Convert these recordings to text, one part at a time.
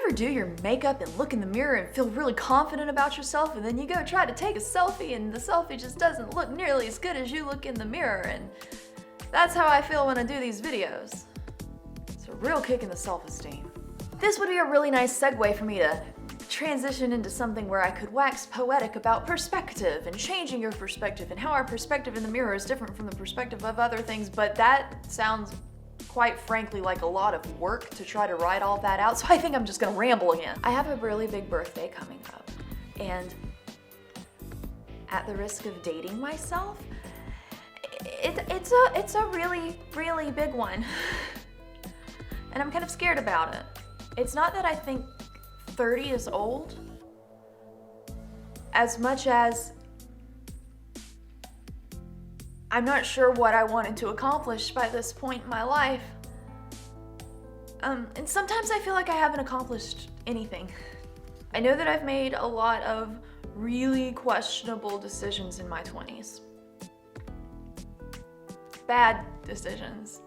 ever do your makeup and look in the mirror and feel really confident about yourself, and then you go try to take a selfie and the selfie just doesn't look nearly as good as you look in the mirror? And that's how I feel when I do these videos. It's a real kick in the self-esteem. This would be a really nice segue for me to transition into something where I could wax poetic about perspective and changing your perspective and how our perspective in the mirror is different from the perspective of other things, but that sounds quite frankly like a lot of work to try to write all that out, so I think I'm just gonna ramble again. I have a really big birthday coming up, and at the risk of dating myself, it's a really, really big one. And I'm kind of scared about it. It's not that I think 30 is old, as much as I'm not sure what I wanted to accomplish by this point in my life. And sometimes I feel like I haven't accomplished anything. I know that I've made a lot of really questionable decisions in my 20s. Bad decisions.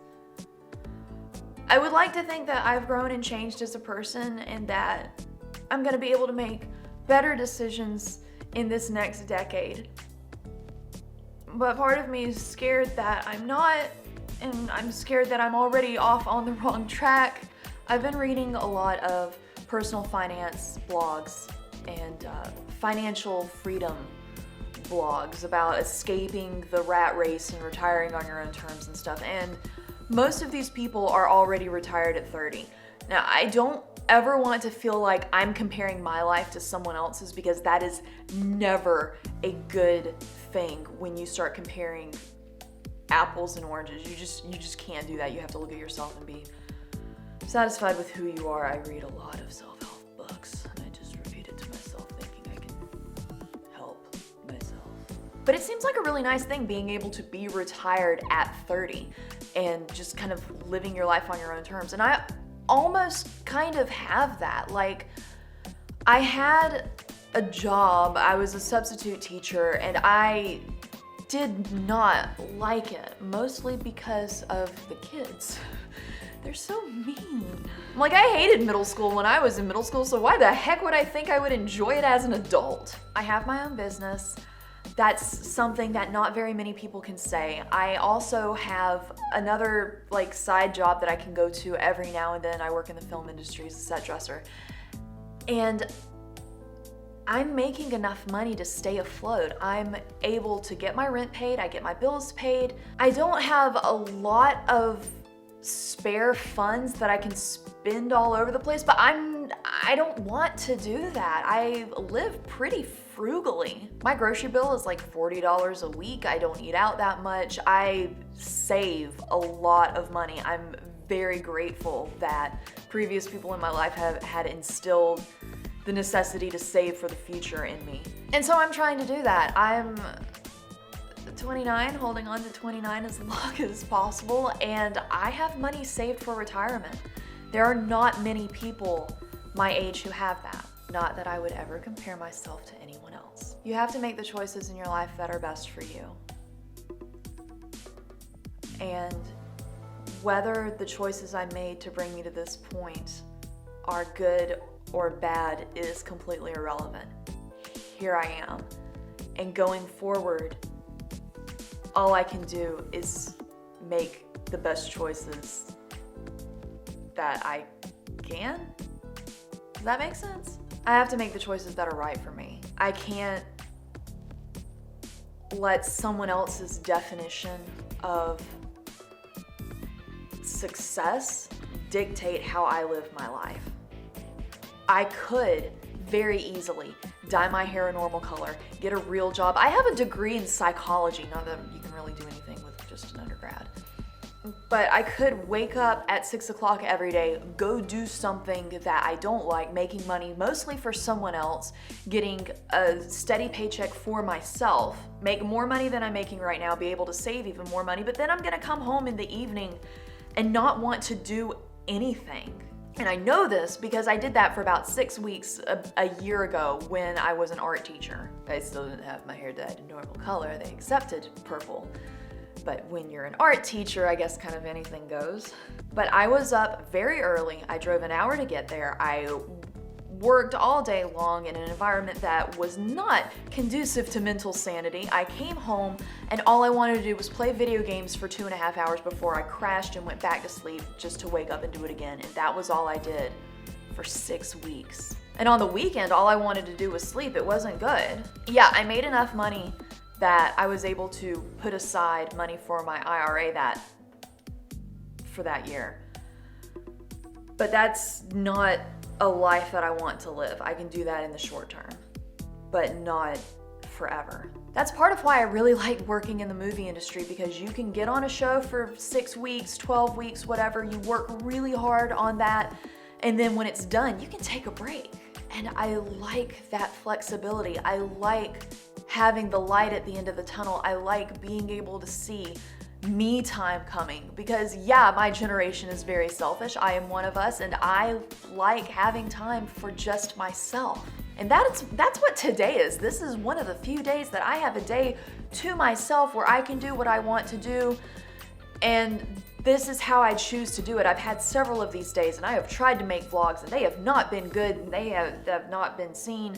I would like to think that I've grown and changed as a person and that I'm gonna be able to make better decisions in this next decade. But part of me is scared that I'm not, and I'm scared that I'm already off on the wrong track. I've been reading a lot of personal finance blogs and financial freedom blogs about escaping the rat race and retiring on your own terms and stuff, and most of these people are already retired at 30. Now, I don't ever want to feel like I'm comparing my life to someone else's, because that is never a good thing when you start comparing apples and oranges. You just can't do that. You have to look at yourself and be satisfied with who you are. I read a lot of self-help books, and I just repeat it to myself thinking I can help myself. But it seems like a really nice thing being able to be retired at 30 and just kind of living your life on your own terms. And I almost kind of have that. Like, I had a job, I was a substitute teacher, and I did not like it, mostly because of the kids. They're so mean. Like, I hated middle school when I was in middle school, so why the heck would I think I would enjoy it as an adult? I have my own business. That's something that not very many people can say. I also have another side job that I can go to every now and then. I work in the film industry as a set dresser. And I'm making enough money to stay afloat. I'm able to get my rent paid, I get my bills paid. I don't have a lot of spare funds that I can spend all over the place, but I don't want to do that. I live pretty frugally. My grocery bill is like $40 a week. I don't eat out that much. I save a lot of money. I'm very grateful that previous people in my life have had instilled the necessity to save for the future in me. And so I'm trying to do that. I'm 29, holding on to 29 as long as possible, and I have money saved for retirement. There are not many people my age who have that. Not that I would ever compare myself to anyone else. You have to make the choices in your life that are best for you. And whether the choices I made to bring me to this point are good or bad is completely irrelevant. Here I am. And going forward, all I can do is make the best choices that I can. Does that make sense? I have to make the choices that are right for me. I can't let someone else's definition of success dictate how I live my life. I could very easily dye my hair a normal color, get a real job. I have a degree in psychology, not that you can really do anything with just an undergrad. But I could wake up at 6 o'clock every day, go do something that I don't like, making money mostly for someone else, getting a steady paycheck for myself, make more money than I'm making right now, be able to save even more money, but then I'm gonna come home in the evening and not want to do anything. And I know this because I did that for about 6 weeks a year ago when I was an art teacher. I still didn't have my hair dyed a normal color. They accepted purple. But when you're an art teacher, I guess kind of anything goes. But I was up very early. I drove an hour to get there. I worked all day long in an environment that was not conducive to mental sanity. I came home and all I wanted to do was play video games for 2.5 hours before I crashed and went back to sleep just to wake up and do it again. And that was all I did for 6 weeks. And on the weekend, all I wanted to do was sleep. It wasn't good. Yeah, I made enough money that I was able to put aside money for my IRA for that year. But that's not a life that I want to live. I can do that in the short term, but not forever. That's part of why I really like working in the movie industry, because you can get on a show for 6 weeks, 12 weeks, whatever. You work really hard on that, and then when it's done, you can take a break. And I like that flexibility. I like having the light at the end of the tunnel. I like being able to see me time coming, because yeah, my generation is very selfish. I am one of us, and I like having time for just myself. And that's what today is. This is one of the few days that I have a day to myself where I can do what I want to do, and this is how I choose to do it. I've had several of these days, and I have tried to make vlogs, and they have not been good, and they have not been seen.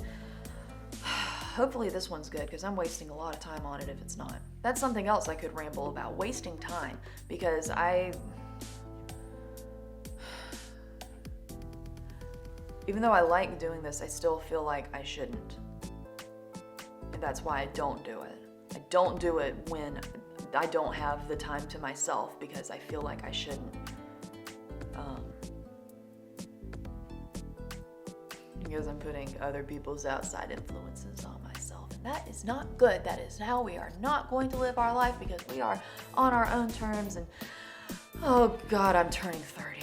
Hopefully this one's good, because I'm wasting a lot of time on it if it's not. That's something else I could ramble about, wasting time, because even though I like doing this, I still feel like I shouldn't. And that's why I don't do it. I don't do it when I don't have the time to myself, because I feel like I shouldn't. Because I'm putting other people's outside influences on myself. And that is not good. That is how we are not going to live our life, because we are on our own terms. And oh God, I'm turning 30.